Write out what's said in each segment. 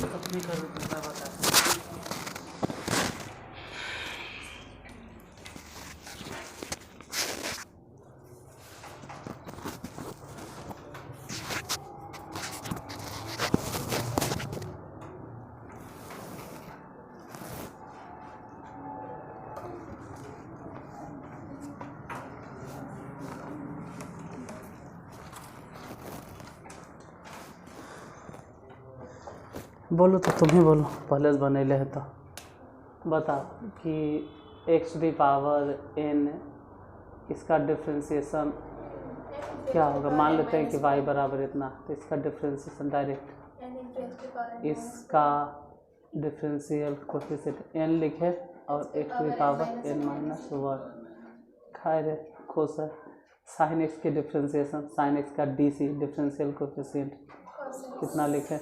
अपनी कर कितना बता। बोलो तो तुम ही बोलो, पहले से बनेले है तो बताओ कि x to the power n इसका डिफ्रेंशिएशन क्या होगा। मान लेते हैं कि y बराबर इतना, तो इसका डिफ्रेंशिएशन डायरेक्ट इसका डिफरेंशियल कोफिशिएंट n लिखे और x to the power n minus 1 खैर खुश है। साइन एक्स के डिफ्रेंशिएशन, साइन एक्स का डी डिफरेंशियल कोफिशिएंट कितना लिखे,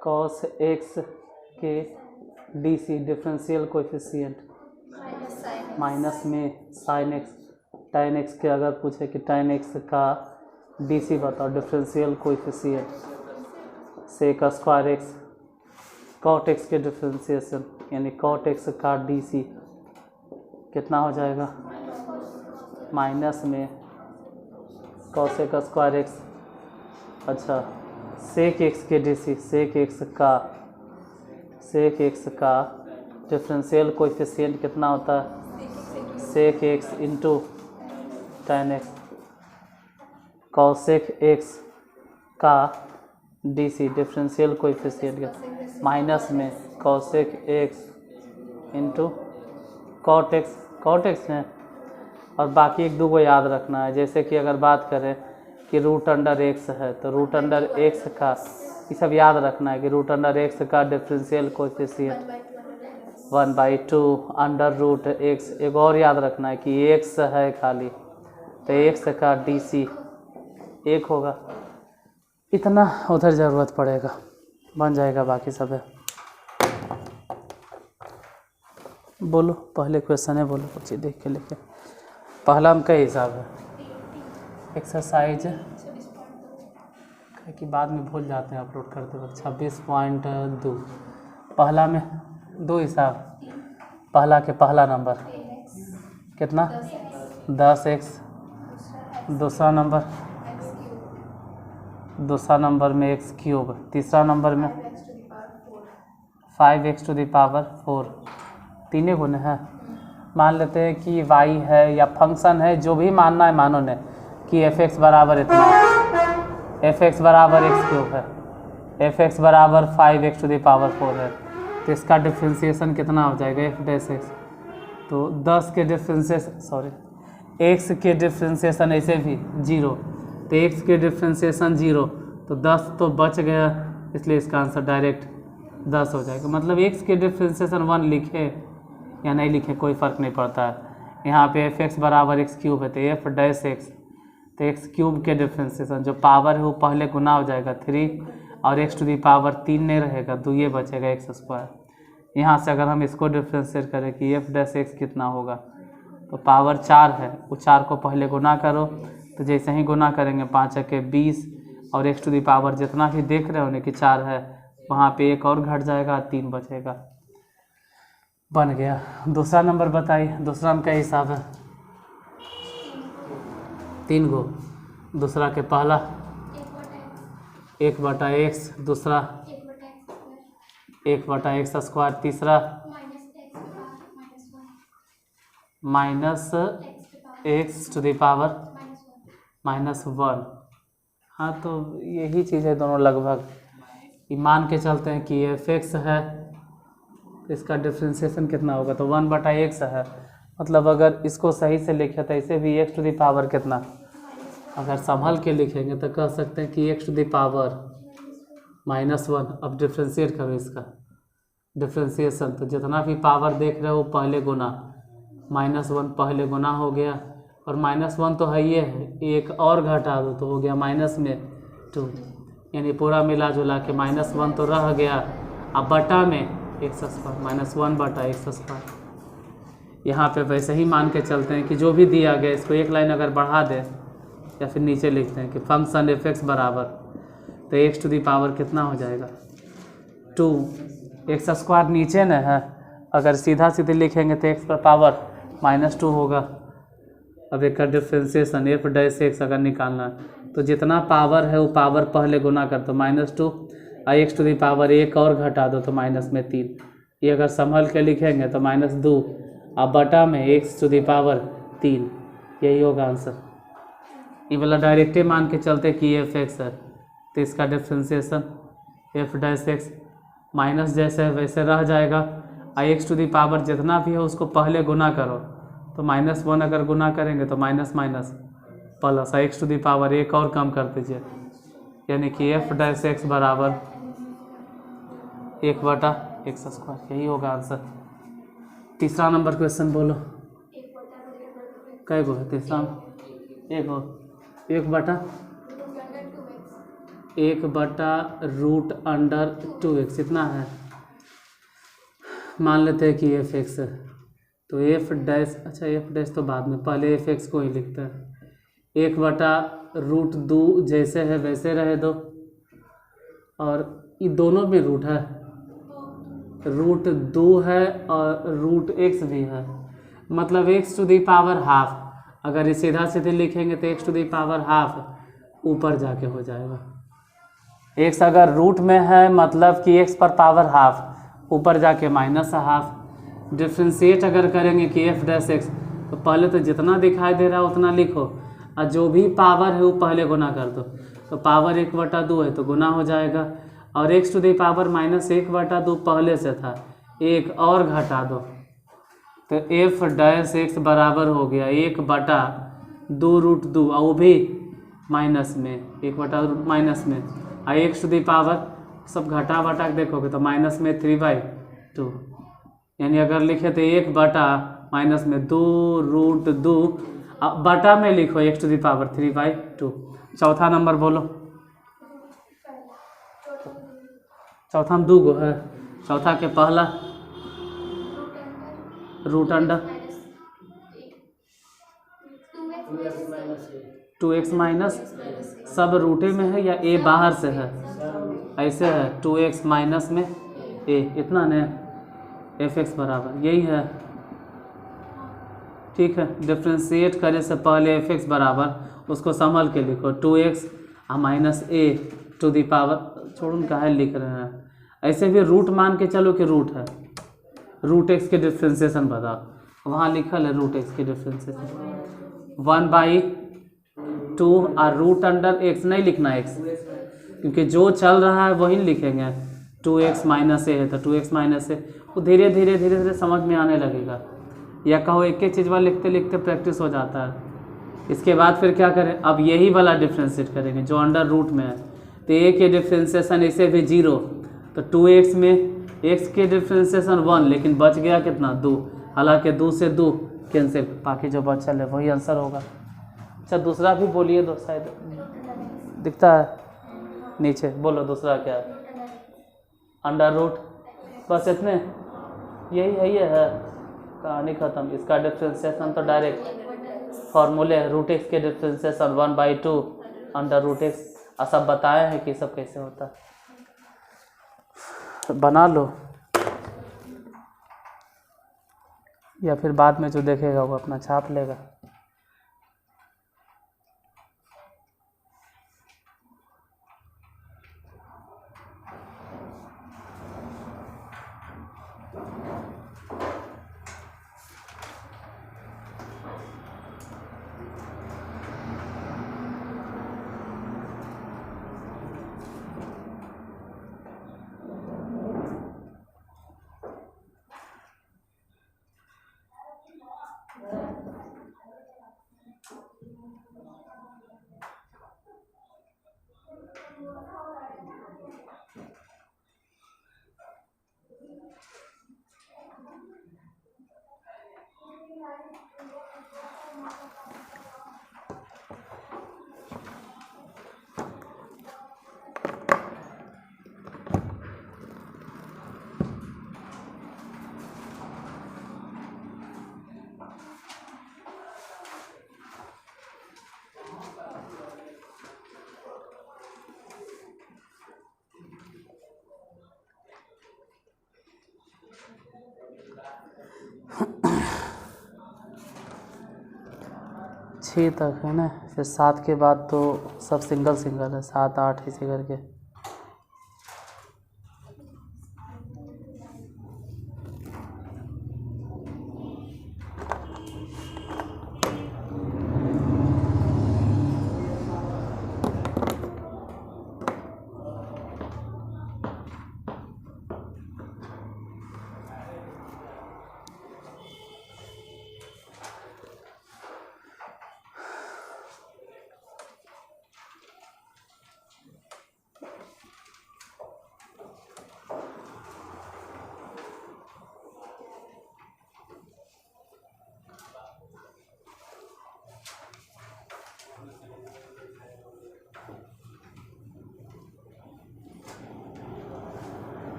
कॉस एक्स के डी डिफरेंशियल कोफिशिएंट माइनस में साइन एक्स, tan एक्स के अगर पूछे कि tan एक्स का डी बताओ डिफरेंशियल कोफिशिएंट से का स्क्वायर एक्स, कॉट एक्स के डिफरेंशिएशन यानी कॉट एक्स का डी कितना हो जाएगा, माइनस में कॉस का स्क्वायर एक्स। अच्छा सेक एक्स के डी सेक एक्स का डिफरेंशियल कोएफिशिएंट कितना होता है, sec x into tan x, cosec x का डी डिफरेंशियल कोएफिशिएंट माइनस में cosec x into cot x है। और बाकी एक दो को याद रखना है, जैसे कि अगर बात करें कि रूट अंडर एक्स है तो रूट अंडर एक्स का, ये सब याद रखना है कि रूट अंडर एक्स का differential coefficient 1/2 under root x. एक और याद रखना है कि एक्स है खाली तो एक्स का डी एक होगा, इतना उधर ज़रूरत पड़ेगा, बन जाएगा बाकी सब है। बोलो पहले क्वेश्चन है, बोलो कुछ देख के लिखे। पहला हम का हिसाब है एक्सरसाइज कि बाद में भूल जाते हैं अपलोड करते वक्त, 26.2। पहला में दो हिसाब, पहला के पहला नंबर कितना 10x, दूसरा नंबर में x³, तीसरा नंबर में 5x टू द पावर 4, तीनों गुने हैं। मान लेते हैं कि y है या फंक्शन है, जो भी मानना है मानो ने कि f(x) बराबर इतना, f(x) बराबर x³ है, f(x) बराबर 5x टू द पावर 4 है, तो इसका डिफ्रेंशिएशन कितना हो जाएगा f'(x)। तो 10 के डिफ्रेंशिएशन x के डिफ्रेंशिएशन ऐसे भी 0, तो x के डिफ्रेंशिएशन 0 तो 10 तो बच गया, इसलिए इसका आंसर डायरेक्ट 10 हो जाएगा। मतलब x के डिफ्रेंशिएशन 1 लिखे या नहीं लिखे कोई फ़र्क नहीं पड़ता है। यहाँ पे f(x) बराबर x³ है तो f'(x), तो x³ के डिफ्रेंशिएशन जो पावर है वो पहले गुना हो जाएगा 3 और x टू दी पावर 3 नहीं रहेगा, 2 ये बचेगा x²। यहाँ से अगर हम इसको डिफ्रेंशिएट करें कि f'(x) कितना होगा, तो पावर 4 है, वो 4 को पहले गुना करो, तो जैसे ही गुना करेंगे 5 के 20 और x टू दी पावर जितना भी देख रहे होने कि 4 है वहाँ पे एक और घट जाएगा, 3 बचेगा, बन गया। दूसरा नंबर बताइए, दूसरा में क्या हिसाब है, 3 गो, दूसरा के पहला 1/x, दूसरा 1/x², तीसरा -x टू द पावर -1। हाँ तो यही चीज़ है दोनों लगभग। मान के चलते हैं कि f(x) है तो इसका डिफ्रेंशिएशन कितना होगा, तो 1/x है, मतलब अगर इसको सही से लिखे तो इसे भी x टू द पावर कितना, अगर संभल के लिखेंगे तो कह सकते हैं कि x टू द पावर -1। अब डिफ्रेंशिएट करो इसका डिफ्रेंशिएशन, तो जितना भी पावर देख रहे हो पहले गुना, -1 पहले गुना हो गया, और -1 तो है ये है, एक और घटा दो तो हो गया -2, यानी पूरा मिला जुला के -1 तो रह गया, अब बटा में x², -1/x²। यहाँ पे वैसे ही मान के चलते हैं कि जो भी दिया गया इसको एक लाइन अगर बढ़ा दे या फिर नीचे लिखते हैं कि फंक्शन f(x) बराबर, तो x टू दी पावर कितना हो जाएगा, 2 x² नीचे न है, अगर सीधा सीधे लिखेंगे तो x पर पावर -2 होगा। अब एक का डिफ्रेंसिएशन f' अगर निकालना है तो जितना पावर है वो पावर पहले गुना कर दो -2 और x⁻1 और घटा दो तो -3। ये अगर संभल के लिखेंगे तो -2 और बटा में x⁻3, यही होगा आंसर। ये वाला डायरेक्टे मान के चलते कि f(x) है तो इसका डिफ्रेंसिएशन f' माइनस जैसे है वैसे रह जाएगा और x⁻ जितना भी है उसको पहले गुना करो तो -1 अगर गुना करेंगे तो माइनस प्लस x⁻1 और कम कर दीजिए, यानी कि f' बराबर 1/x², यही होगा आंसर। तीसरा नंबर क्वेश्चन बोलो, कै गो है तीसरा? एक हो, 1/√2x इतना है। मान लेते हैं कि f(x) है तो f' अच्छा f' तो बाद में, पहले f(x) को ही लिखते हैं। 1/√2 जैसे है वैसे रहे दो, और ये दोनों में रूट है, √2 है और √x भी है, मतलब x⁻½ अगर ये सीधा सीधे लिखेंगे तो x⁻½ ऊपर जाके हो जाएगा। x अगर रूट में है मतलब कि x पर पावर ½ ऊपर जाके -½ डिफ्रेंशिएट अगर करेंगे कि f' तो पहले तो जितना दिखाई दे रहा है उतना लिखो और जो भी पावर है वो पहले गुना कर दो, तो पावर 1/2 है तो गुना हो जाएगा, और x⁻−1/2 पहले से था, एक और घटा दो तो f' बराबर हो गया 1/2√2 और वो भी माइनस में, 1/, माइनस में, और x⁻ सब घटा बटा के देखोगे तो -3/2, यानी अगर लिखे तो 1/-2√2 बटा में लिखो x⁻3/2। चौथा नंबर बोलो, चौथा में 2 गो है, चौथा के पहला √अंडर 2x माइनस, सब रूटे में है या a बाहर से है, ऐसे है 2x माइनस में a, इतना न f(x) बराबर यही है, ठीक है। डिफ्रेंशिएट करे से पहले f(x) बराबर उसको संभल के लिखो 2x -a⁻, छोड़ो काहे लिख रहे हैं, ऐसे भी रूट मान के चलो कि रूट है, √x के डिफ्रेंशिएशन बताओ, वहाँ लिखल है √x के डिफ्रेंशिएशन 1/2 और √x नहीं लिखना x, क्योंकि जो चल रहा है वही लिखेंगे। 2x -a है तो 2x -a, वो धीरे धीरे समझ में आने लगेगा, या कहो एक ही चीज़ वाला लिखते लिखते प्रैक्टिस हो जाता है। इसके बाद फिर क्या करें, अब यही वाला डिफ्रेंशिएट करेंगे जो अंडर रूट में है, तो a के डिफ्रेंशिएशन इसे भी 0, तो 2x में x के डिफ्रेंशिएशन 1, लेकिन बच गया कितना 2, हालांकि 2 से 2 कैंसिल, बाकी जो बचा है वही आंसर होगा। अच्छा दूसरा भी बोलिए, दो शायद दिखता है नीचे, बोलो दूसरा क्या है? अंडर रूट, बस इतने, यही है कहानी ख़त्म। इसका डिफ्रेंशिएशन तो डायरेक्ट फॉर्मूले √x के डिफ्रेंशिएशन 1/2 अंडर √x, और सब बताए हैं कि सब कैसे होता है, बना लो, या फिर बाद में जो देखेगा वो अपना छाप लेगा। 6 तक है ना, फिर 7 के बाद तो सब सिंगल सिंगल है, 7 8 इसी करके।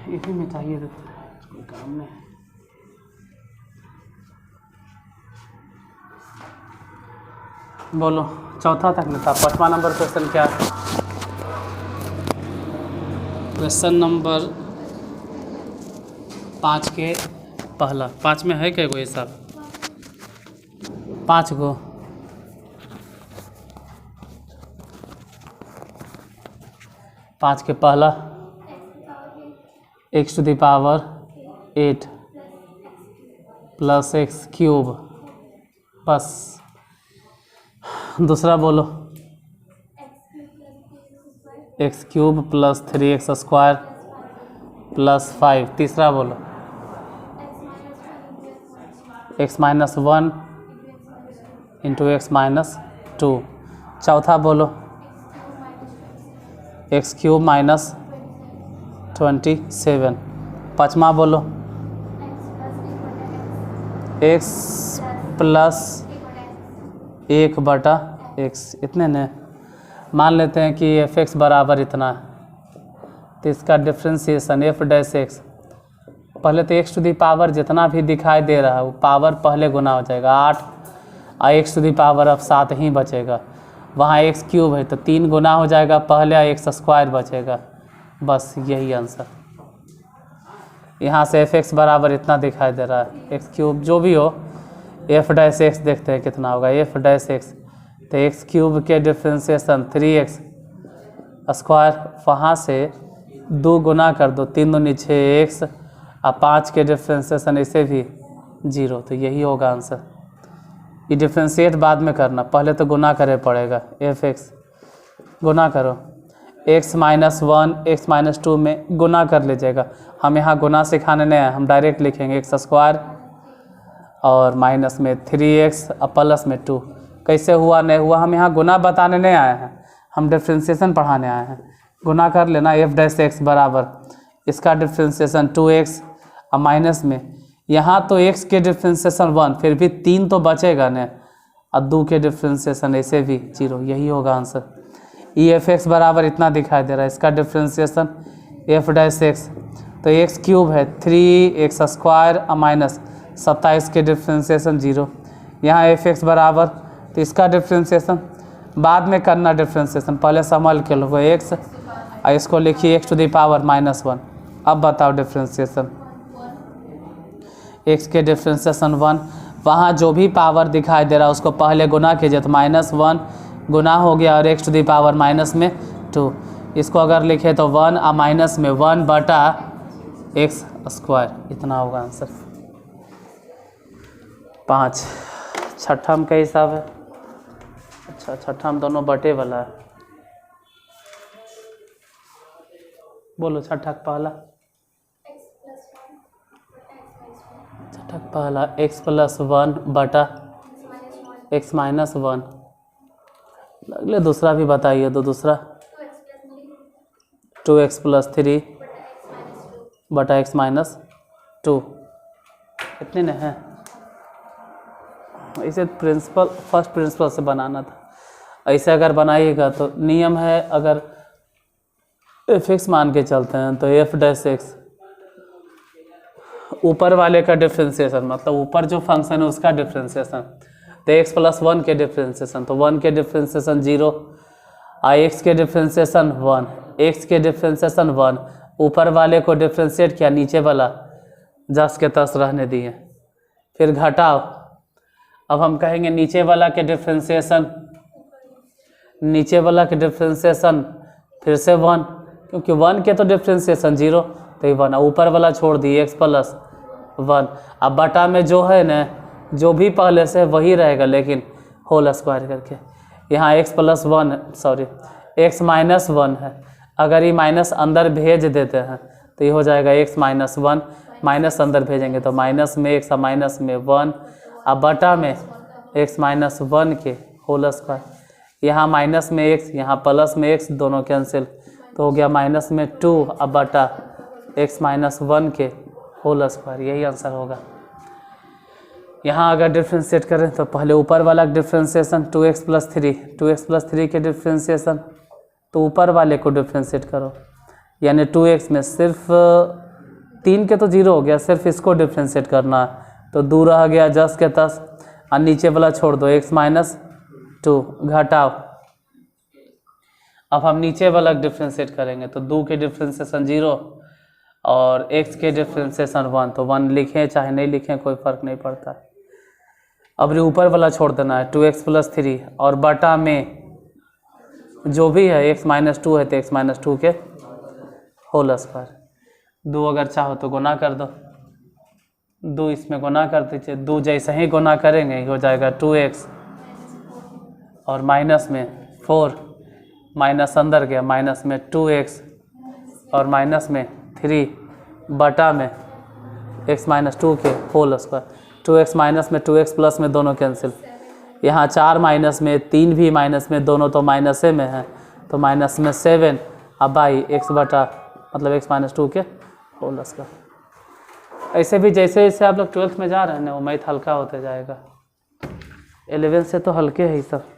ये भी मिटाइए, देखो कोई काम नहीं। बोलो, चौथा तक लेता। 5वां नंबर क्वेश्चन क्या है? क्वेश्चन नंबर 5 के पहला। 5 में है क्या कोई हिसाब? 5 गो। पाँच के पहला x to the power 8 plus x cube. बस दूसरा बोलो, x cube plus 3x square plus 5। तीसरा बोलो, x minus 1 into x minus 2। चौथा बोलो, एक्स क्यूब माइनस 27। पाँचवा बोलो, x प्लस 1/x। इतने ने मान लेते हैं कि f(x) बराबर इतना है, तो इसका डिफ्रेंसिएशन f'(x), पहले तो x टू दी पावर जितना भी दिखाई दे रहा है वो पावर पहले गुना हो जाएगा 8, और x टू दी पावर अब 7 ही बचेगा। वहाँ x क्यूब है तो 3 गुना हो जाएगा पहले, और x स्क्वायर बचेगा। बस यही आंसर। यहाँ से f(x) बराबर इतना दिखाई दे रहा है, x क्यूब जो भी हो, f'(x) देखते हैं कितना होगा। f'(x) तो x क्यूब के डिफ्रेंसिएशन 3x स्क्वायर, वहाँ से 2 गुना कर दो, 3 दूनी 6x, और 5 के डिफ्रेंसिएशन इसे भी 0। तो यही होगा आंसर। ये डिफ्रेंशिएट बाद में करना, पहले तो गुना करे पड़ेगा। f(x) गुना करो, x माइनस 1 x माइनस 2 में गुना कर लीजिएगा। हम यहाँ गुना सिखाने नहीं आए, हम डायरेक्ट लिखेंगे x स्क्वायर और माइनस में 3x और प्लस में 2। कैसे हुआ नहीं हुआ हम यहाँ गुना बताने नहीं आए हैं, हम डिफ्रेंशिएशन पढ़ाने आए हैं। गुना कर लेना, f'(x) बराबर इसका डिफ्रेंशिएशन 2x और माइनस में यहाँ तो x के डिफ्रेंशिएशन 1, फिर भी 3 तो बचेगा न, और 2 के डिफ्रेंशिएशन ऐसे भी 0। यही होगा आंसर। f(x) बराबर इतना दिखाई दे रहा है, इसका डिफ्रेंशिएशन f'(x), तो x क्यूब है 3x स्क्वायर और माइनस 27 के डिफ्रेंशिएशन 0। यहाँ f(x) बराबर, तो इसका डिफ्रेंशिएशन बाद में करना, डिफ्रेंशिएशन पहले संभाल के लोगो x, और इसको लिखिए x टू द पावर -1। अब बताओ डिफ्रेंशिएशन, x के डिफ्रेंशिएशन 1, वहाँ जो भी पावर दिखाई दे रहा है उसको पहले गुना कीजिए, तो -1 गुना हो गया, और x टू द पावर -2। इसको अगर लिखे तो 1 और माइनस में 1/x स्क्वायर। इतना होगा आंसर। 5। छठा में क्या हिसाब है? अच्छा, छठा में दोनों बटे वाला है। बोलो छठा का पहला। छठा का पहला x प्लस 1/x माइनस 1। अगले दूसरा भी बताइए, तो दूसरा 2x प्लस 3/x माइनस 2। इतने न है। इसे फर्स्ट प्रिंसिपल से बनाना था। ऐसे अगर बनाइएगा तो नियम है, अगर f(x) मान के चलते हैं तो f'(x) ऊपर वाले का डिफ्रेंशिएशन, मतलब ऊपर जो फंक्शन है उसका डिफ्रेंशिएशन, तो x प्लस 1 के डिफ्रेंशिएशन, तो 1 के डिफ्रेंशिएशन 0, और x के डिफ्रेंशिएशन 1, x के डिफ्रेंशिएशन 1। ऊपर वाले को डिफ्रेंशिएट किया, नीचे वाला जस के तस रहने दिए, फिर घटाओ। अब हम कहेंगे नीचे वाला के डिफ्रेंसिएशन, नीचे वाला के डिफ्रेंसिएशन फिर से 1, क्योंकि 1 के तो डिफ्रेंसिएशन 0, तो ये 1। ऊपर वाला छोड़ दिए x प्लस 1। अब बटा में जो है ना, जो भी पहले से वही रहेगा, लेकिन होल स्क्वायर करके। यहाँ x plus 1 sorry x minus 1 है, अगर ये माइनस अंदर भेज देते हैं तो ये हो जाएगा x माइनस 1, माइनस अंदर भेजेंगे तो माइनस में x और माइनस में 1। अब बटा में x माइनस 1 के होल स्क्वायर, यहाँ माइनस में x, यहाँ प्लस में x, दोनों कैंसिल, तो हो गया माइनस में 2। अब बटा x माइनस 1 के होल स्क्वायर, यही आंसर होगा। यहाँ अगर डिफ्रेंशिएट करें तो पहले ऊपर वाला differentiation 2x plus 3, 2x plus 3 के डिफ्रेंशिएशन, तो ऊपर वाले को डिफ्रेंशिएट करो, यानी 2x में सिर्फ 3 के तो 0 हो गया, सिर्फ इसको डिफ्रेंशिएट करना है, तो दूर रह गया 10 के 10, और नीचे वाला छोड़ दो x माइनस 2, घटाओ। अब हम नीचे वाला डिफ्रेंशिएट करेंगे तो 2 के डिफ्रेंशिएशन 0 और x के डिफ्रेंशिएशन 1, तो 1 लिखें चाहे नहीं लिखें कोई फ़र्क नहीं पड़ता। अब ऊपर वाला छोड़ देना है 2x प्लस 3, और बटा में जो भी है x माइनस 2 है तो x माइनस 2 के होल स्क्वायर। 2 अगर चाहो तो गुना कर दो, 2 इसमें गुना कर दीजिए, 2 जैसे ही गुना करेंगे हो जाएगा 2x और माइनस में 4, माइनस अंदर गया, माइनस में 2x और माइनस में 3 बटा में x माइनस 2 के होल स्क्वायर। 2x माइनस में 2x प्लस में दोनों कैंसिल, यहाँ 4 माइनस में 3 भी माइनस में, दोनों तो माइनस में है, तो माइनस में 7। अब बाई x बटा मतलब x माइनस 2 के होल स्क्वायर। ऐसे भी जैसे जैसे आप लोग 12th में जा रहे हैं ना, वो मैथ हल्का होते जाएगा। 11 से तो हल्के है ही सब।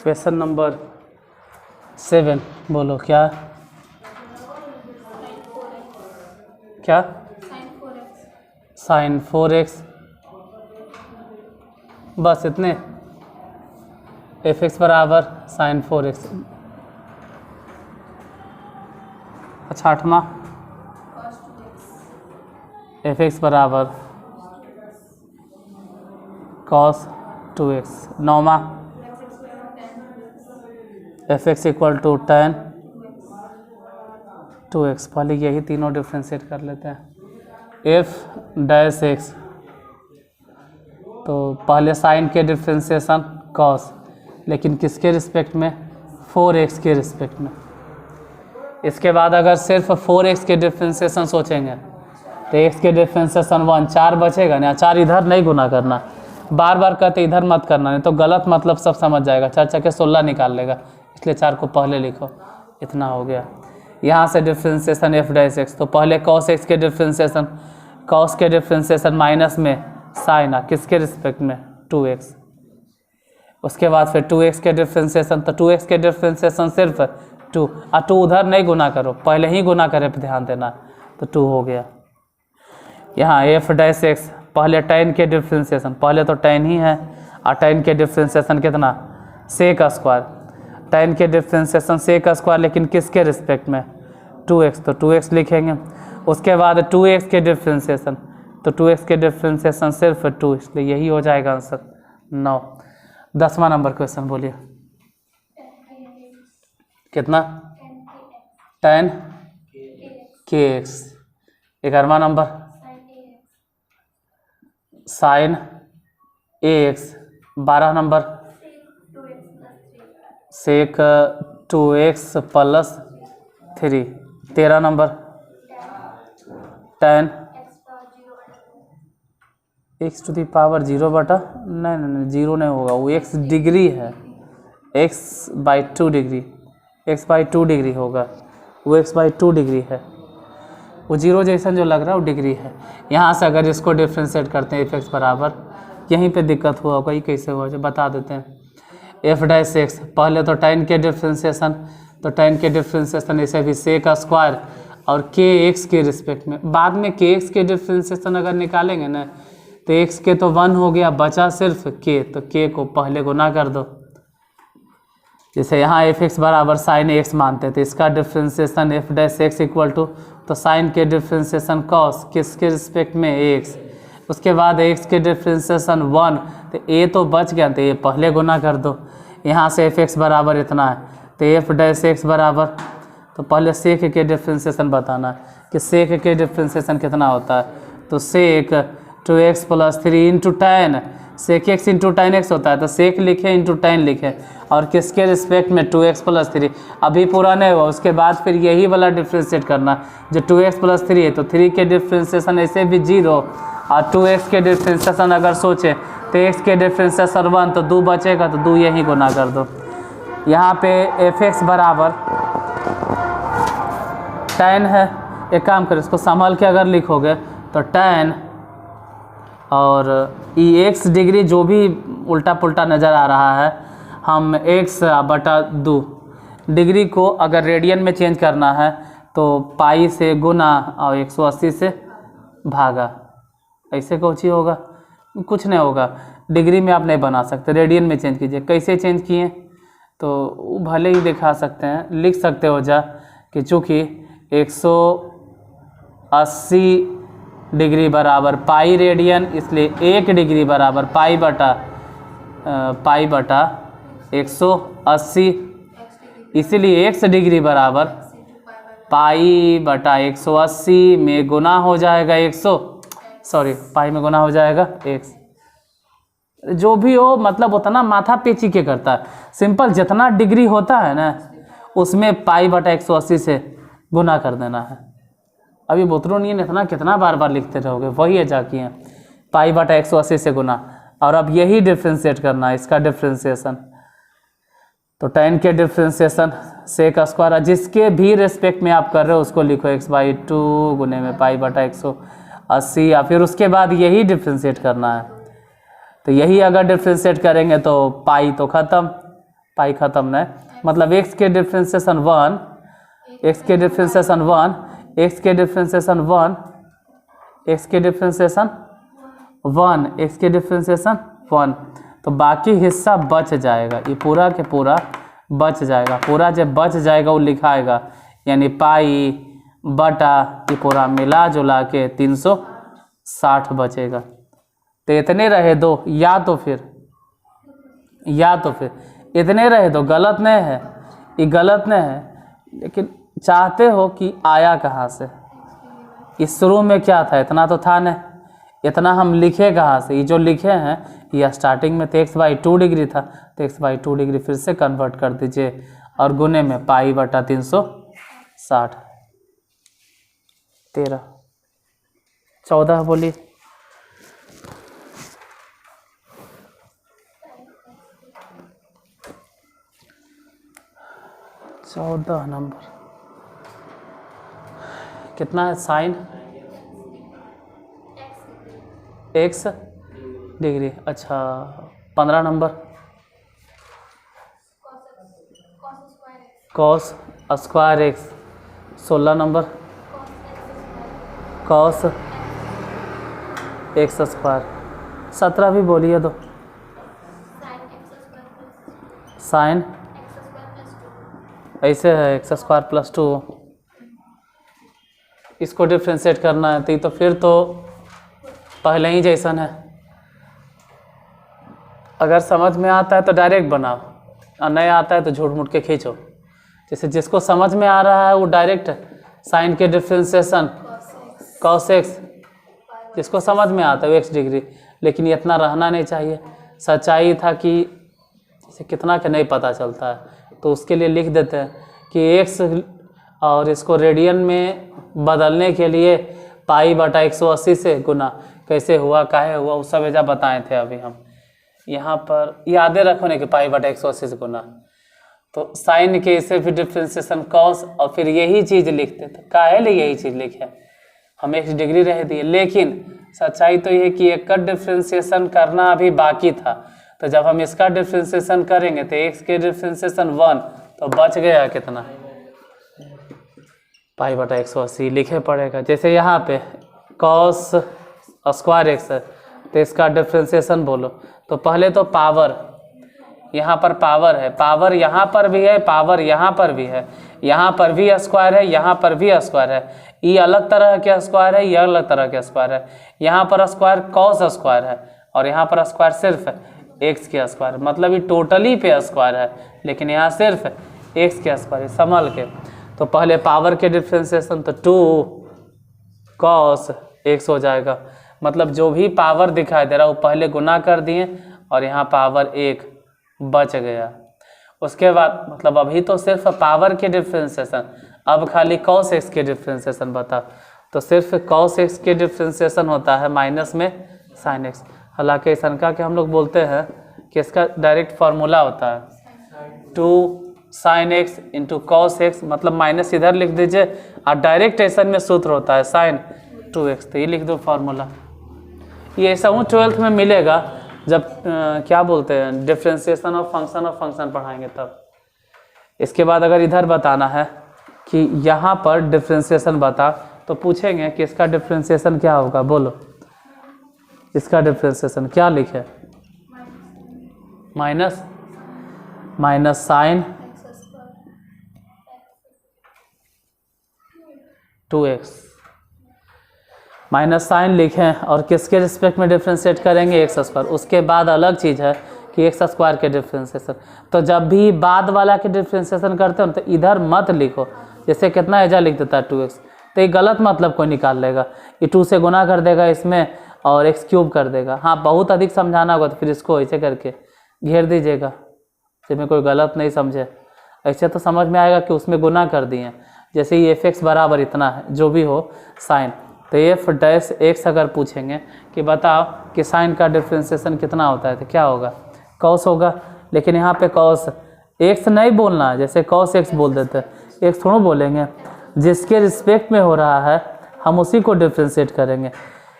क्वेश्चन नंबर 7 बोलो क्या क्या साइन 4x, बस इतने, fx बराबर साइन 4x। अच्छा 8वां fx बराबर cos 2x। 9वां fx equal to tan 2x। पहले यही तीनों डिफ्रेंशिएट कर लेते हैं। f डैश x, तो पहले साइन के डिफ्रेंशिएशन cos, लेकिन किसके रिस्पेक्ट में, 4x के रिस्पेक्ट में। इसके बाद अगर सिर्फ 4x के डिफ्रेंशिएशन सोचेंगे तो x के डिफ्रेंशिएशन 1, 4 बचेगा ना, 4 इधर नहीं गुना करना, बार बार कहते इधर मत करना, नहीं तो गलत मतलब सब समझ जाएगा, 4 चक्के 16 निकाल लेगा, इसलिए 4 को पहले लिखो। इतना हो गया। यहाँ से डिफ्रेंशिएशन f डैश x, तो पहले cos x के डिफ्रेंशिएशन, cos के डिफ्रेंशिएशन माइनस में साइन किसके रिस्पेक्ट में, 2x। उसके बाद फिर 2x के डिफ्रेंशिएशन, तो 2x के डिफ्रेंशिएशन सिर्फ 2, और 2 उधर नहीं गुना करो, पहले ही गुना करे पे ध्यान देना, तो 2 हो गया। यहाँ f डैश x पहले tan के डिफ्रेंशिएशन, पहले तो tan ही है और tan के डिफ्रेंशिएशन कितना, सेक स्क्वायर, tan के डिफ्रेंशिएशन सेक स्क्वायर, लेकिन किसके रिस्पेक्ट में, 2x, तो 2x लिखेंगे। उसके बाद 2x के डिफ्रेंशिएशन, तो 2x के डिफ्रेंशिएशन सिर्फ 2, इसलिए यही हो जाएगा आंसर 9। 10वां नंबर क्वेश्चन बोलिए, कितना, tan kx। 11वां नंबर sin ax। 12 नंबर sec 2x प्लस 3। 13 नंबर tan x to the power 0 बटा, नहीं 0 नहीं होगा, वो x डिग्री है, x/2 डिग्री, x/2 डिग्री होगा, वो x/2 डिग्री है, वो 0 जैसा जो लग रहा है वो डिग्री है। यहाँ से अगर इसको डिफ्रेंशिएट करते हैं f(x) बराबर, यहीं पे दिक्कत हुआ होगा, ये कैसे हुआ जो बता देते हैं। f'(x), पहले तो tan के डिफ्रेंशिएशन, तो tan के डिफ्रेंशिएशन इसे भी सेक स्क्वायर और kx के रिस्पेक्ट में, बाद में kx के डिफ्रेंशिएशन अगर निकालेंगे ना तो x के तो 1 हो गया, बचा सिर्फ k, तो k को पहले गुना कर दो। जैसे यहाँ f(x) बराबर sin x मानते हैं, तो इसका डिफ्रेंशिएशन f'(x) इक्वल टू, तो sin के डिफ्रेंशिएशन cos किसके रिस्पेक्ट में, x। उसके बाद x के डिफ्रेंशिएशन 1, तो a तो बच गया, तो ये पहले गुना कर दो। यहाँ से f(x) बराबर इतना है, तो f'(x) बराबर, तो पहले सेक के डिफ्रेंशिएशन बताना है कि सेक के डिफ्रेंशिएशन कितना होता है, तो सेक 2x प्लस 3 इंटू tan, सेक x इंटू tan x होता है, तो सेक लिखे इंटू tan लिखे, और किसके रिस्पेक्ट में, 2x प्लस 3। अभी पूरा नहीं हुआ, उसके बाद फिर यही वाला डिफ्रेंशिएट करना, जो 2x प्लस 3 है तो 3 के डिफ्रेंशिएशन ऐसे भी 0, और 2x के डिफ्रेंशिएशन अगर सोचें तो x के डिफ्रेंशिएशन 1, तो 2 बचेगा, तो 2 यहीं गुना कर दो। यहाँ पे f(x) बराबर tan है, एक काम करो इसको संभाल के अगर लिखोगे तो tan और ये x डिग्री जो भी उल्टा पुल्टा नज़र आ रहा है, हम x/2 डिग्री को अगर रेडियन में चेंज करना है तो पाई से गुना और 180 से भागा, ऐसे कुछ ही होगा, कुछ नहीं होगा। डिग्री में आप नहीं बना सकते, रेडियन में चेंज कीजिए। कैसे चेंज किए तो भले ही दिखा सकते हैं, लिख सकते हो जा कि चूँकि 180 डिग्री बराबर पाई रेडियन, इसलिए 1 डिग्री बराबर पाई बटा 180, इसलिए x डिग्री बराबर पाई बटा 180 में गुना हो जाएगा पाई में गुना हो जाएगा x। जो भी हो, मतलब उतना माथा पेची के करता है, सिंपल जितना डिग्री होता है ना उसमें पाई बटा 180 से गुना कर देना है। अभी बोतरों नहीं है, इतना कितना बार बार लिखते रहोगे, वही है जाके हैं, पाई बटा 180 से गुना, और अब यही डिफ्रेंशिएट करना है, इसका डिफ्रेंशिएशन, तो tan के डिफ्रेंशिएशन सेक स्क्वायर, जिसके भी रेस्पेक्ट में आप कर रहे हो उसको लिखो x/2 गुने में पाई बटा 180, या फिर उसके बाद यही डिफ्रेंशिएट करना है। तो यही अगर डिफ्रेंशिएट करेंगे तो पाई तो ख़त्म, पाई ख़त्म नहीं, मतलब x के डिफ्रेंशिएशन 1, x के डिफ्रेंशिएशन 1, x के डिफ्रेंशिएशन 1, x के डिफ्रेंशिएशन 1, x के डिफ्रेंशिएशन 1, तो बाकी हिस्सा बच जाएगा, ये पूरा के पूरा बच जाएगा। पूरा जब बच जाएगा वो लिखाएगा, यानी पाई बटा ये पूरा मिला जुला के 360 बचेगा। तो इतने रहे दो, या तो फिर इतने रहे दो, गलत नहीं है, ये गलत नहीं है, लेकिन चाहते हो कि आया कहाँ से, इस शुरू में क्या था, इतना तो था नहीं, इतना हम लिखे कहाँ से, ये जो लिखे हैं ये स्टार्टिंग में तो x/2 डिग्री था, तो x/2 डिग्री फिर से कन्वर्ट कर दीजिए और गुने में पाई बटा 360। 13 14 बोलिए। चौदह नंबर कितना है, साइन x डिग्री, अच्छा 15 number cos square x, 16 number cos x square. 17 भी बोलिए दो। साइन ऐसे है एक्स स्क्वायर प्लस 2, इसको डिफ्रेंशिएट करना है तो फिर तो पहले ही जैसन है। अगर समझ में आता है तो डायरेक्ट बनाओ, और नहीं आता है तो झूठ मूठ के खींचो। जैसे जिसको समझ में आ रहा है वो डायरेक्ट साइन के डिफ्रेंशिएशन कॉस एक्स, जिसको समझ में आता है वो एक्स डिग्री, लेकिन इतना रहना नहीं चाहिए। सच्चाई था कि जैसे कितना का नहीं पता चलता है, तो उसके लिए लिख देते हैं कि एक्स और इसको रेडियन में बदलने के लिए पाई बटा 180 से गुना कैसे हुआ, काहे हुआ, वो सब एजा बताए थे अभी हम। यहाँ पर यादें रखो नहीं कि पाई बटा 180 से गुना, तो साइन के इसे भी डिफ्रेंशिएशन कॉस, और फिर यही चीज़ लिखते थे। काहे लिए यही चीज़ लिखे, हम एक्स डिग्री रह दिए, लेकिन सच्चाई तो ये कि एक का डिफ्रेंशिएशन करना अभी बाकी था। तो जब हम इसका डिफ्रेंशिएशन करेंगे तो एक्स के डिफ्रेंशिएशन 1, तो बच गया कितना, पाई बटा 180 लिखे पड़ेगा। जैसे यहाँ पे कॉस स्क्वायर एक्स है, तो इसका डिफ्रेंशिएशन बोलो, तो पहले तो पावर, यहाँ पर पावर है, पावर यहाँ पर भी है, पावर यहाँ पर भी है, यहाँ पर भी स्क्वायर है, यहाँ पर भी स्क्वायर है। ये अलग तरह के स्क्वायर है, ये अलग तरह के स्क्वायर है। यहाँ पर स्क्वायर कॉस स्क्वायर है, और यहाँ पर स्क्वायर सिर्फ एक्स के स्क्वायर, मतलब ये टोटली पे स्क्वायर है, लेकिन यहाँ सिर्फ एक्स के स्क्वायर है, संभल के। तो पहले पावर के डिफ्रेंशिएशन तो 2 कॉस एक्स हो जाएगा, मतलब जो भी पावर दिखाई दे रहा है वो पहले गुना कर दिए, और यहाँ पावर 1 बच गया। उसके बाद मतलब अभी तो सिर्फ पावर के डिफ्रेंशिएशन, अब खाली कॉस एक्स के डिफ्रेंशिएशन बता, तो सिर्फ कॉस एक्स के डिफ्रेंशिएशन होता है माइनस में साइन एक्स। हालांकि इनका के हम लोग बोलते हैं कि इसका डायरेक्ट फार्मूला होता है 2 sine x into cos x, मतलब माइनस इधर लिख दीजिए, और डायरेक्ट ऐसा में सूत्र होता है साइन 2x, तो ये लिख दो फार्मूला। ये ऐसा 12th में मिलेगा जब क्या बोलते हैं डिफ्रेंशिएशन ऑफ फंक्शन पढ़ाएंगे तब। इसके बाद अगर इधर बताना है कि यहाँ पर डिफ्रेंशिएशन बता, तो पूछेंगे कि इसका डिफ्रेंशिएशन क्या होगा, बोलो इसका डिफ्रेंशिएशन क्या लिखे, minus sign 2x, minus sign लिखें और किसके रिस्पेक्ट में डिफ्रेंशिएट करेंगे, एक्स स्क्वायर। उसके बाद अलग चीज़ है कि एक्स स्क्वायर के डिफ्रेंशिएशन, तो जब भी बाद वाला के डिफ्रेंशिएशन करते हो तो इधर मत लिखो, जैसे कितना एजा लिख देता है 2x, तो ये गलत मतलब कोई निकाल लेगा, ये 2 से गुना कर देगा इसमें और एक्स क्यूब कर देगा। हाँ, बहुत अधिक समझाना होगा तो फिर इसको ऐसे करके घेर दीजिएगा, जिसमें कोई गलत नहीं समझे। ऐसे तो समझ में आएगा कि उसमें गुना कर दिए, जैसे ये fx बराबर इतना है जो भी हो साइन, तो एफ डैश एक्स अगर पूछेंगे कि बताओ कि साइन का डिफ्रेंशिएशन कितना होता है, तो क्या होगा, कॉस होगा। लेकिन यहाँ पे कॉस एक्स नहीं बोलना है, जैसे कॉस एक्स बोल देते हैं, एक्स थोड़ा बोलेंगे, जिसके रिस्पेक्ट में हो रहा है हम उसी को डिफ्रेंशिएट करेंगे।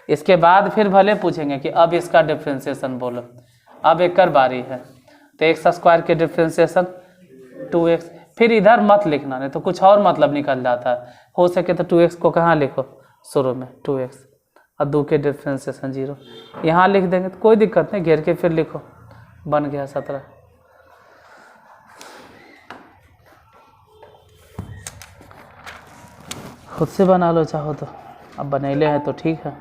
इसके बाद फिर भले पूछेंगे कि अब इसका डिफ्रेंशिएशन बोलो, अब एक बारी है, तो एक्स स्क्वायर के डिफ्रेंशिएशन 2x, फिर इधर मत लिखना, नहीं तो कुछ और मतलब निकल जाता है। हो सके तो 2x को कहाँ लिखो, शुरू में 2x, और 2 के डिफ्रेंशिएशन 0, यहाँ लिख देंगे तो कोई दिक्कत नहीं, घेर के फिर लिखो, बन गया 17। खुद से बना लो चाहो तो, अब बनैले हैं तो ठीक है।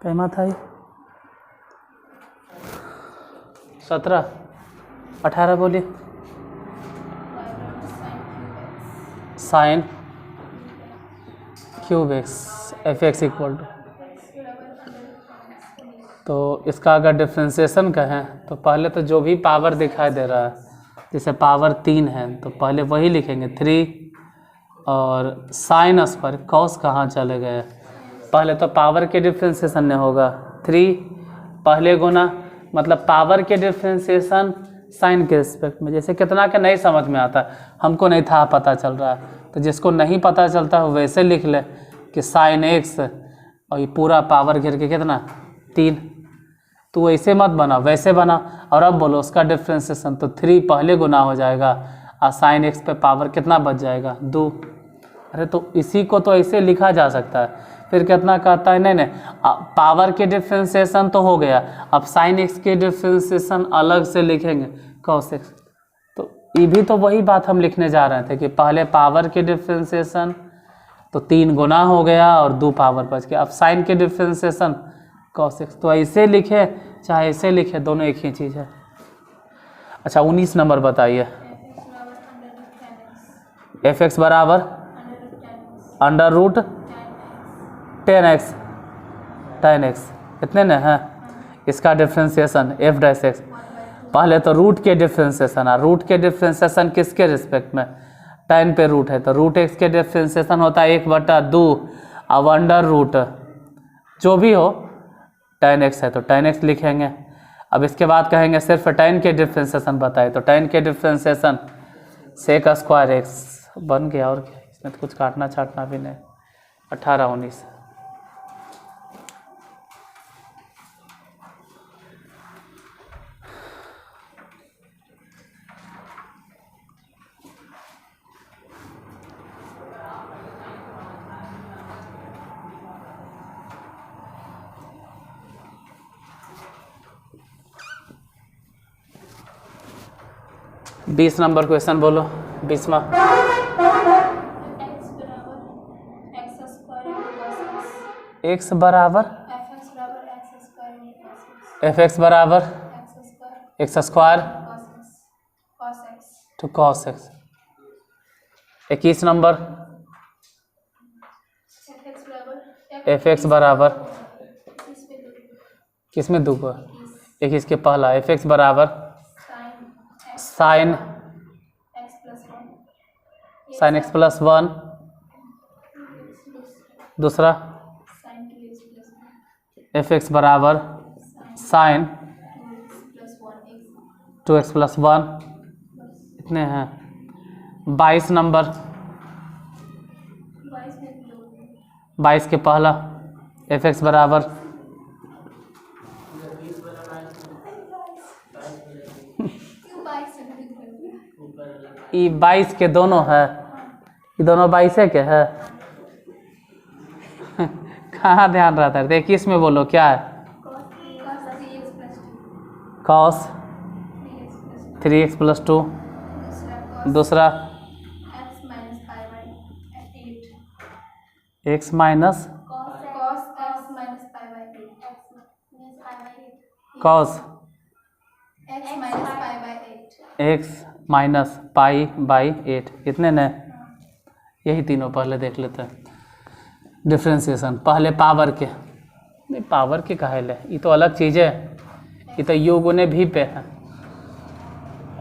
कैमा था ये 17 18 बोलिए। Sine cube x F x equal to, तो इसका अगर डिफ्रेंसिएशन कहें तो पहले तो जो भी पावर दिखाई दे रहा है, जैसे पावर 3 है तो पहले वही लिखेंगे 3, और साइनस पर कॉस कहाँ चले गए, पहले तो पावर के डिफ्रेंसिएशन में होगा 3 पहले गुना, मतलब पावर के डिफ्रेंसिएशन साइन के रिस्पेक्ट में। जैसे कितना के नहीं समझ में आता, हमको नहीं था पता चल रहा है, तो जिसको नहीं पता चलता है वैसे लिख ले कि साइन एक्स और ये पूरा पावर घेर के कितना 3, तो ऐसे मत बना वैसे बना। और अब बोलो उसका डिफ्रेंसिएशन, तो 3 पहले गुना हो जाएगा और साइन एक्स पे पावर कितना बच जाएगा 2। अरे तो इसी को तो ऐसे लिखा जा सकता है। फिर कितना कहता है, नहीं पावर के डिफ्रेंसिएशन तो हो गया, अब साइन एक्स के डिफ्रेंसिएशन अलग से लिखेंगे कॉस एक्स। तो ये भी तो वही बात हम लिखने जा रहे थे कि पहले पावर के डिफ्रेंसिएशन तो 3 गुना हो गया और 2 पावर बच गया, अब साइन के डिफ्रेंसिएशन कॉस एक्स। तो ऐसे लिखे चाहे ऐसे लिखे, दोनों एक ही चीज़ है। अच्छा 19 नंबर बताइए। एफ एक्स बराबर under root 10x tan x, इतने न है। इसका डिफ्रेंसिएशन एफ डैश एक्स, पहले तो रूट के डिफ्रेंसिएशन, रूट के डिफ्रेंसिएशन किसके रिस्पेक्ट में, tan पे रूट है तो रूट एक्स के डिफ्रेंसिएशन होता है 1/2, अब अंडर रूट जो भी हो tan x है तो tan x लिखेंगे। अब इसके बाद कहेंगे सिर्फ tan के डिफ्रेंसिएशन बताए, तो tan के डिफ्रेंसिएशन सेक स्क्वायर एक्स बन गया, और क्या इसमें तो कुछ काटना छाटना भी नहीं। 18 19 20 नंबर क्वेश्चन बोलो। 20वां x बराबर एफ एक्स बराबर x square to cos x. 21 number F x बराबर किस में 2 को 21 के पहला एफ एक्स बराबर साइन एक्स प्लस 1, दूसरा एफ एक्स बराबर साइन 2x प्लस 1, इतने हैं। 22 नंबर 22 के पहला एफ एक्स बराबर ये 22 के दोनों है, ये दोनों 22 के है। कहाँ ध्यान रहता है, 21 में बोलो क्या है, cos 3x प्लस 2, दूसरा x minus cos x minus pi by 8, इतने न, यही तीनों पहले देख लेते हैं। डिफ्रेंसिएशन पहले पावर के, नहीं पावर के कहे ले, ये तो अलग चीज़ है, ये तो यू गुने भी पे है।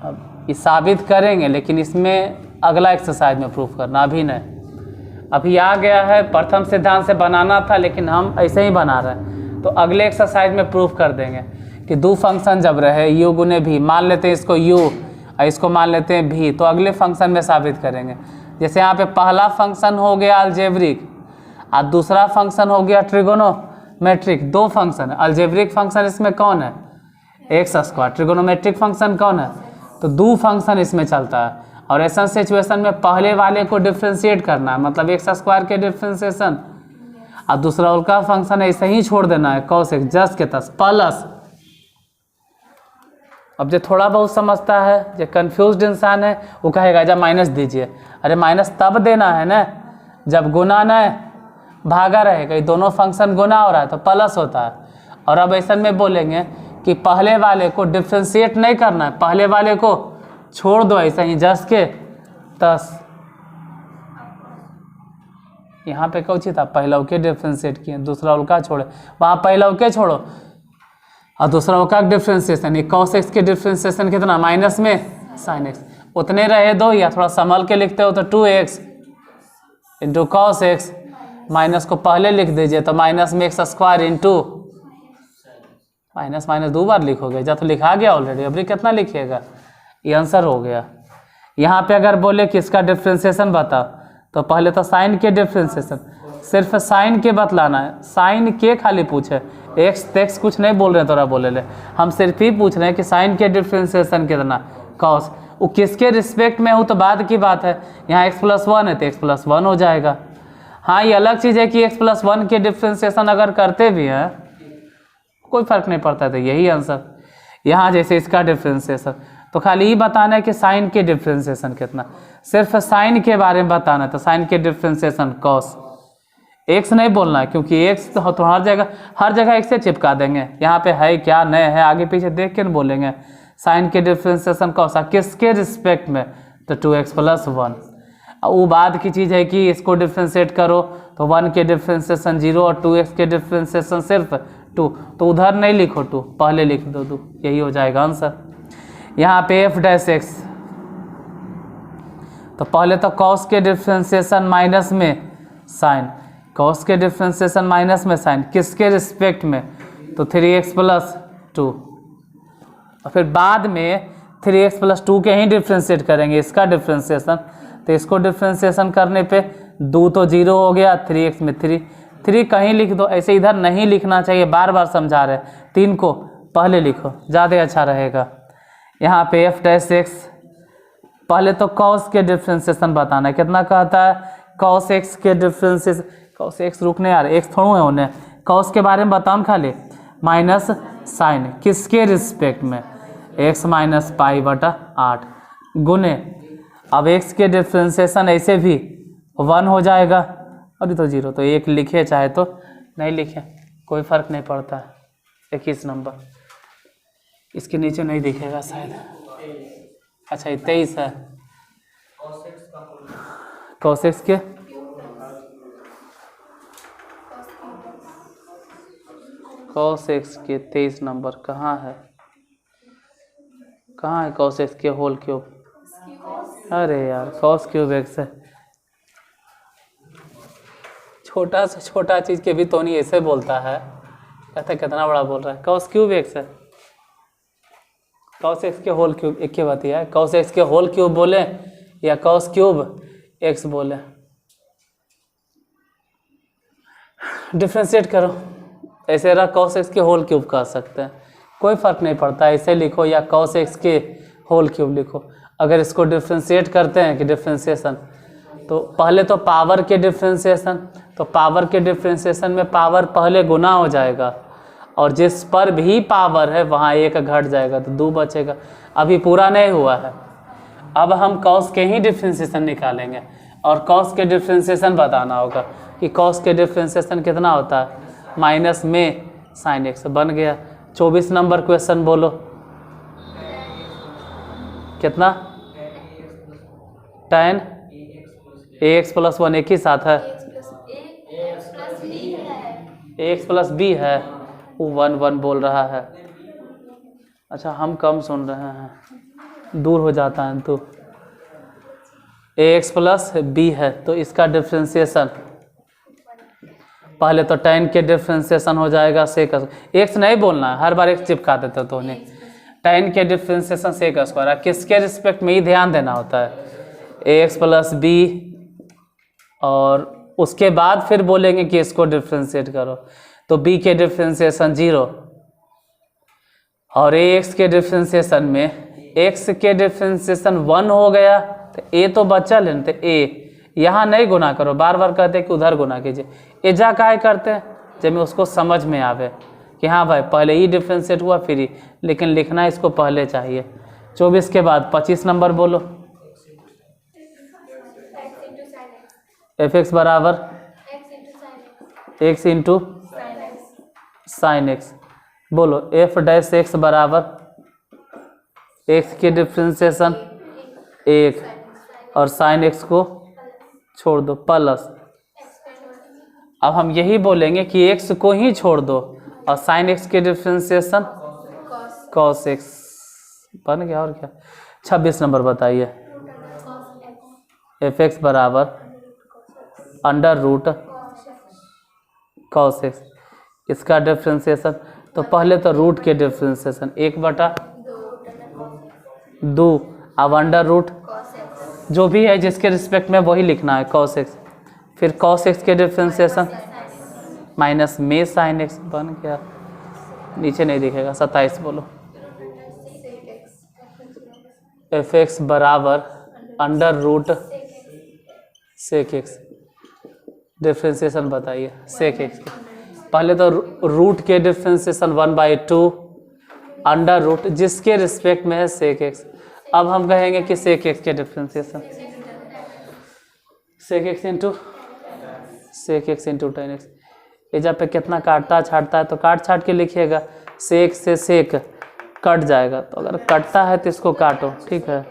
अब ये साबित करेंगे लेकिन इसमें अगला एक्सरसाइज में प्रूफ करना, अभी नहीं। अभी आ गया है प्रथम सिद्धांत से बनाना था लेकिन हम ऐसे ही बना रहे हैं, तो अगले एक्सरसाइज में प्रूफ कर देंगे कि 2 फंक्शन जब रहे यू गुने भी, मान लेते हैं इसको यू और इसको मान लेते हैं भी, तो अगले फंक्शन में साबित करेंगे। जैसे यहाँ पे पहला फंक्शन हो गया अलजेब्रिक और दूसरा फंक्शन हो गया ट्रिगोनोमेट्रिक, 2 फंक्शन है। अलजेब्रिक फंक्शन इसमें कौन है, एक्स स्क्वायर, ट्रिगोनोमेट्रिक फंक्शन कौन है, तो 2 फंक्शन इसमें चलता है। और ऐसा सिचुएशन में पहले वाले को डिफ्रेंशिएट करना है, मतलब एक्स स्क्वायर के डिफ्रेंशिएशन, और दूसरा उनका फंक्शन ऐसे ही छोड़ देना है कॉस एक्स जस के तस प्लस। अब जो थोड़ा बहुत समझता है, जो कंफ्यूज्ड इंसान है, वो कहेगा जब माइनस दीजिए। अरे माइनस तब देना है ना जब गुना न भागा रहेगा, ये दोनों फंक्शन गुना हो रहा है तो प्लस होता है। और अब ऐसा में बोलेंगे कि पहले वाले को डिफ्रेंशिएट नहीं करना है, पहले वाले को छोड़ दो ऐसा ही जस के तस। यहाँ पे कौन था, पहला के डिफ्रेंशिएट किए, दूसरा उल्का छोड़े, वहाँ पहला के छोड़ो और दूसरा उल्का डिफ्रेंशिएशन। ये cos x के डिफ्रेंशिएशन कितना, माइनस में sin x, उतने रहे दो, या थोड़ा संभल के लिखते हो तो 2x into cos x, minus को पहले लिख दीजिए तो माइनस में x square into minus minus 2 बार लिखोगे, जब तो लिखा गया ऑलरेडी, अभी कितना लिखिएगा, ये आंसर हो गया। यहाँ पे अगर बोले कि इसका डिफ्रेंशिएशन बताओ तो पहले तो साइन के डिफ्रेंशिएशन, सिर्फ साइन के बतलाना है, साइन के खाली पूछे, एक्स टेक्स कुछ नहीं बोल रहे हैं, तोरा बोले ले, हम सिर्फ ही पूछ रहे हैं कि साइन के डिफ्रेंशिएशन कितना, कॉस, वो किसके रिस्पेक्ट में हो तो बाद की बात है, यहाँ x+1 है तो x+1 हो जाएगा। हाँ ये अलग चीज़ है कि x+1 के डिफ्रेंशिएशन अगर करते भी हैं कोई फर्क नहीं पड़ता, तो यही आंसर। यहाँ जैसे इसका डिफ्रेंशिएशन तो खाली ही बताना है कि साइन के डिफ्रेंशिएशन कितना, सिर्फ साइन के बारे में बताना है, तो साइन के डिफ्रेंशिएशन कॉस, एक्स नहीं बोलना है क्योंकि एक्स तो हर जगह एक्स से चिपका देंगे, यहाँ पे है क्या नहीं है आगे पीछे देख के न बोलेंगे। साइन के डिफ्रेंशिएशन कौन किसके रिस्पेक्ट में, तो 2x+1। वो बाद की चीज़ है कि इसको डिफ्रेंशिएट करो तो 1 के डिफ्रेंशिएशन 0 और 2x के डिफ्रेंशिएशन सिर्फ 2, तो उधर नहीं लिखो 2, पहले लिख दो 2, यही हो जाएगा आंसर। यहाँ पे f'(x), तो पहले तो कॉस के डिफ्रेंशिएशन माइनस में साइन, कॉस के डिफ्रेंशिएशन माइनस में साइन, किसके रिस्पेक्ट में, तो 3x+2, और फिर बाद में 3x+2 के ही डिफ्रेंशिएट करेंगे इसका डिफ्रेंशिएशन, तो इसको डिफ्रेंशिएशन करने पे 2 तो 0 हो गया, 3x में 3 कहीं लिख दो, ऐसे इधर नहीं लिखना चाहिए, बार बार समझा रहे, 3 को पहले लिखो ज़्यादा अच्छा रहेगा। यहाँ पे f'(x), पहले तो cos के डिफ्रेंशिएशन बताना है, कितना कहता है, cos x के डिफ्रेंशिएशन, cos x रुकने यार, x थोड़ा है उन्हें, cos के बारे में बताओ खाली, माइनस साइन किसके रिस्पेक्ट में, x - π/8 गुने, अब x के डिफ्रेंशिएशन ऐसे भी 1 हो जाएगा, अभी तो 0, तो 1 लिखे चाहे तो नहीं लिखे कोई फर्क नहीं पड़ता है। 21 नंबर, इसके नीचे नहीं दिखेगा शायद, अच्छा ये 23 है, cos x के cos x के 23 नंबर कहाँ है, कहाँ है cos x के होल क्यूब, अरे यार cos क्यूब x है, छोटा से छोटा चीज़ के भी तो नहीं ऐसे बोलता है, कहता कितना बड़ा बोल रहा है, cos क्यूब x है, cos x के होल क्यूब, एक ही बात है, cos x के होल क्यूब बोले या cos क्यूब x बोले, डिफ्रेंशिएट करो, ऐसे रहा cos x के होल क्यूब कह सकते हैं, कोई फर्क नहीं पड़ता, ऐसे लिखो या cos x के होल क्यूब लिखो। अगर इसको डिफ्रेंशिएट करते हैं कि डिफ्रेंशिएशन, तो पहले तो पावर के डिफ्रेंशिएशन, तो पावर के डिफ्रेंशिएशन में पावर पहले गुना हो जाएगा और जिस पर भी पावर है वहाँ 1 घट जाएगा तो 2 बचेगा, अभी पूरा नहीं हुआ है। अब हम cos के ही डिफ्रेंशिएशन निकालेंगे और cos के डिफ्रेंशिएशन बताना होगा कि cos के डिफ्रेंशिएशन कितना होता है, माइनस में sin x, बन गया। 24 नंबर क्वेश्चन बोलो, कितना, tan ax+1 एक ही साथ है, ax+b है, वो 1 बोल रहा है, अच्छा हम कम सुन रहे हैं, दूर हो जाता है तो ax+b है, तो इसका डिफ्रेंशिएशन पहले तो tan के डिफ्रेंशिएशन हो जाएगा sec, x नहीं बोलना है, हर बार x चिपका देते तो नहीं, tan के डिफ्रेंशिएशन sec स्क्वायर, किसके रिस्पेक्ट में ही ध्यान देना होता है, ax+b, और उसके बाद फिर बोलेंगे कि इसको डिफ्रेंशिएट करो, तो b के डिफ्रेंशिएशन 0 और ax के डिफ्रेंशिएशन में x के डिफ्रेंशिएशन 1 हो गया, तो a तो बचा लेना, तो a यहाँ नहीं गुना करो, बार बार कहते हैं कि उधर गुना कीजिए, एजा काहे करते हैं, जब मैं उसको समझ में आवे कि हाँ भाई पहले ही डिफ्रेंशिएट हुआ फिर ही, लेकिन लिखना इसको पहले चाहिए। 24 के बाद 25 नंबर बोलो, f(x) बराबर एक्स इंटू साइन एक्स। बोलो एफ डैश एक्स बराबर एक्स के डिफ्रेंसिएशन एक और साइन एक्स को छोड़ दो प्लस। अब हम यही बोलेंगे कि एक्स को ही छोड़ दो और साइन एक्स के डिफ्रेंसिएशन कॉस एक्स बन गया। और क्या 26 नंबर बताइए। एफ एक्स बराबर अंडर रूट कॉस एक्स, इसका डिफ्रेंसिएशन तो पहले तो रूट के डिफ्रेंसिएशन 1/2, अब अंडर रूट जो भी है जिसके रिस्पेक्ट में वही लिखना है कॉस एक्स, फिर कॉस एक्स के डिफ्रेंसिएशन माइनस में साइन एक्स बन गया। नीचे नहीं दिखेगा 27 बोलो। एफ एक्स बराबर under root sec x, differentiation बताइए सेक एक्स के। पहले तो रूट के डिफ्रेंसिएशन 1/2 अंडर रूट जिसके रिस्पेक्ट में है सेक एक्स। अब हम कहेंगे कि सेक एक्स के differentiation sec x into tan x. एजा पे कितना काटता छाटता है तो काट छाट के लिखिएगा। सेक से सेक कट जाएगा, तो अगर कटता है तो इसको काटो, ठीक है।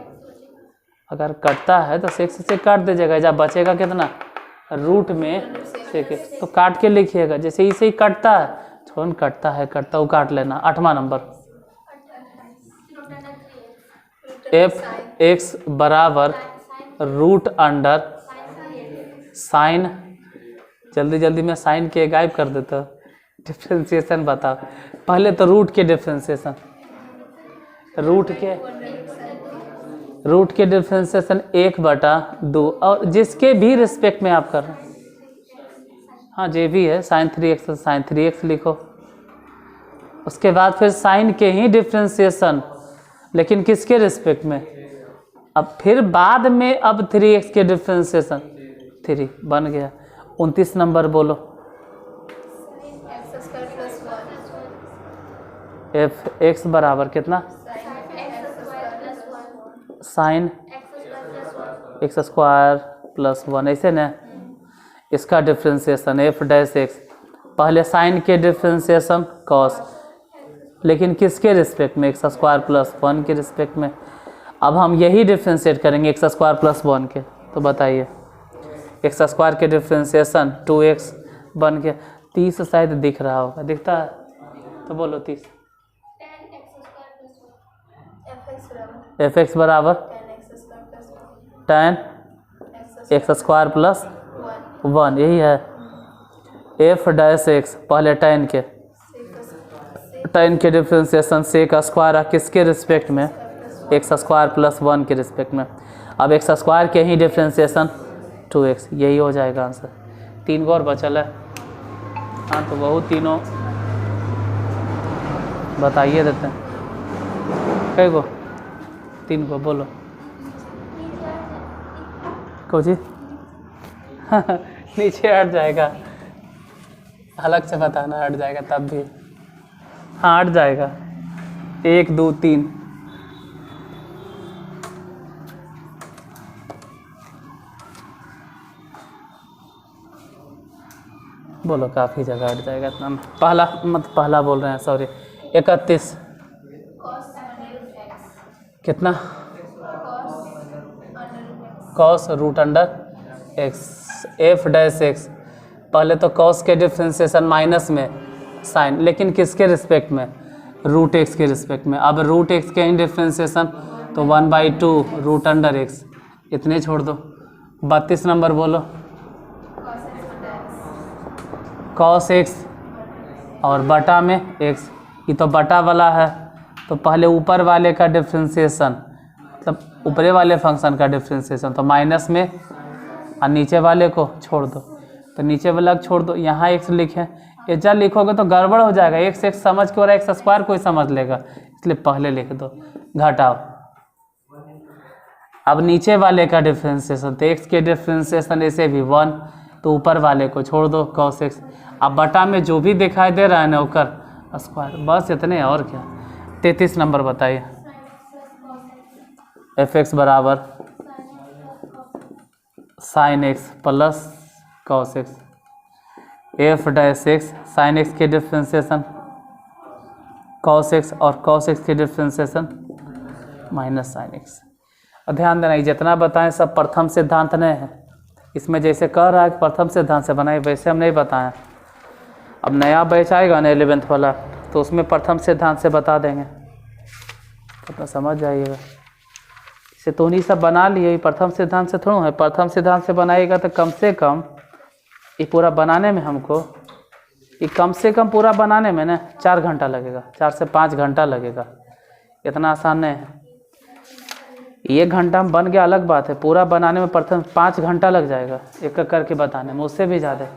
अगर कटता है तो सेक से सेक काट दीजिएगा। एजा बचेगा कितना रूट में सेक एक्स, तो काट के लिखिएगा। जैसे इसे ही कटता है छोड़ कटता है वो काट लेना। 8वां नंबर एफ एक्स बराबर रूट अंडर साइन, जल्दी जल्दी में साइन के गायब कर देता। डिफ्रेंसिएशन बताओ। पहले तो रूट के डिफ्रेंसिएशन, रूट के डिफ्रेंसिएशन 1/2 और जिसके भी रिस्पेक्ट में आप कर रहे हैं, हाँ जे भी है साइन 3x तो साइन 3x लिखो। उसके बाद फिर साइन के ही डिफ्रेंसिएशन, लेकिन किसके रिस्पेक्ट में। अब फिर बाद में अब 3x के डिफ्रेंसिएशन 3 बन गया। 29 नंबर बोलो। एफ एक्स बराबर कितना साइन एक्स स्क्वायर प्लस 1 ऐसे ना। इसका डिफ्रेंसिएशन एफ डैश एक्स, पहले साइन के डिफ्रेंसिएशन कॉस, लेकिन किसके रिस्पेक्ट में एक्स स्क्वायर प्लस 1 के रिस्पेक्ट में। अब हम यही डिफ्रेंशिएट करेंगे एक्स स्क्वायर प्लस 1 के। तो बताइए एक्स स्क्वायर के डिफ्रेंसिएशन 2x बन के 30 शायद दिख रहा होगा, दिखता है तो बोलो 30। एफ एक्स बराबर tan एक्स स्क्वायर प्लस 1, यही है। एफ डैश एक्स पहले tan के डिफ्रेंसिएशन सेक स्क्वायर किसके रिस्पेक्ट में एक्स स्क्वायर प्लस 1 के रिस्पेक्ट में। अब एक्स स्क्वायर के ही डिफ्रेंसिएशन 2x, यही हो जाएगा आंसर। 3 गो और बचल है। हाँ तो बहुत तीनों बताइए देते हैं। कई गो 3 गो बोलो कोची नीचे हट जाएगा, अलग से बताना हट जाएगा तब भी। हाँ हट जाएगा 1 2 3। बोलो काफ़ी जगह हट जाएगा इतना। पहला बोल रहे हैं सॉरी। 31 कितना cos root under x. F dash x पहले तो कॉस के डिफ्रेंसिएशन माइनस में साइन, लेकिन किसके रिस्पेक्ट में रूट एक्स के रिस्पेक्ट में। अब रूट एक्स के ही डिफ्रेंसिएशन तो 1/2 रूट अंडर एक्स, इतने छोड़ दो। 32 नंबर बोलो। कॉस एक्स और बटा में एक्स, ये तो बटा वाला है तो पहले ऊपर वाले का डिफ्रेंसिएशन मतलब ऊपरे वाले फंक्शन का डिफ्रेंसिएशन तो माइनस में, और नीचे वाले को छोड़ दो तो नीचे वाला छोड़ दो। यहाँ एक्स लिखे, ये जब लिखोगे तो गड़बड़ हो जाएगा। एक्स समझ के और एक्स स्क्वायर कोई समझ लेगा, इसलिए पहले लिख दो घटाओ। अब नीचे वाले का डिफ्रेंसिएशन तो एक्स के डिफ्रेंसिएशन ऐसे भी 1 तो ऊपर वाले को छोड़ दो कॉस एक्स। अब बटा में जो भी दिखाई दे रहा है ना ओकर स्क्वायर, बस इतने और क्या। 33 नंबर बताइए। एफ एक्स बराबर sine x plus cos x, F dash x sine x की डिफ्रेंसिएशन कॉस एक्स और कॉस एक्स की डिफ्रेंसिएशन माइनस साइन एक्स। और ध्यान देना, ये जितना बताएं सब प्रथम सिद्धांत ने है। इसमें जैसे कह रहा है कि प्रथम सिद्धांत से बनाए, वैसे हम नहीं बताएं। अब नया बैच आएगा ना 11th वाला, तो उसमें प्रथम सिद्धांत से बता देंगे, अपना समझ जाइएगा। इसे तो नहीं सब बना लिए, प्रथम सिद्धांत से थोड़ा है। प्रथम सिद्धांत से बनाएगा तो कम से कम ये पूरा बनाने में हमको, ये कम से कम पूरा बनाने में ना 4 घंटा लगेगा, 4 से 5 घंटा लगेगा। इतना आसान नहीं है। 1 घंटा में बन गया अलग बात है, पूरा बनाने में प्रथम 5 घंटा लग जाएगा, एक एक करके बताने में, उससे भी ज़्यादा।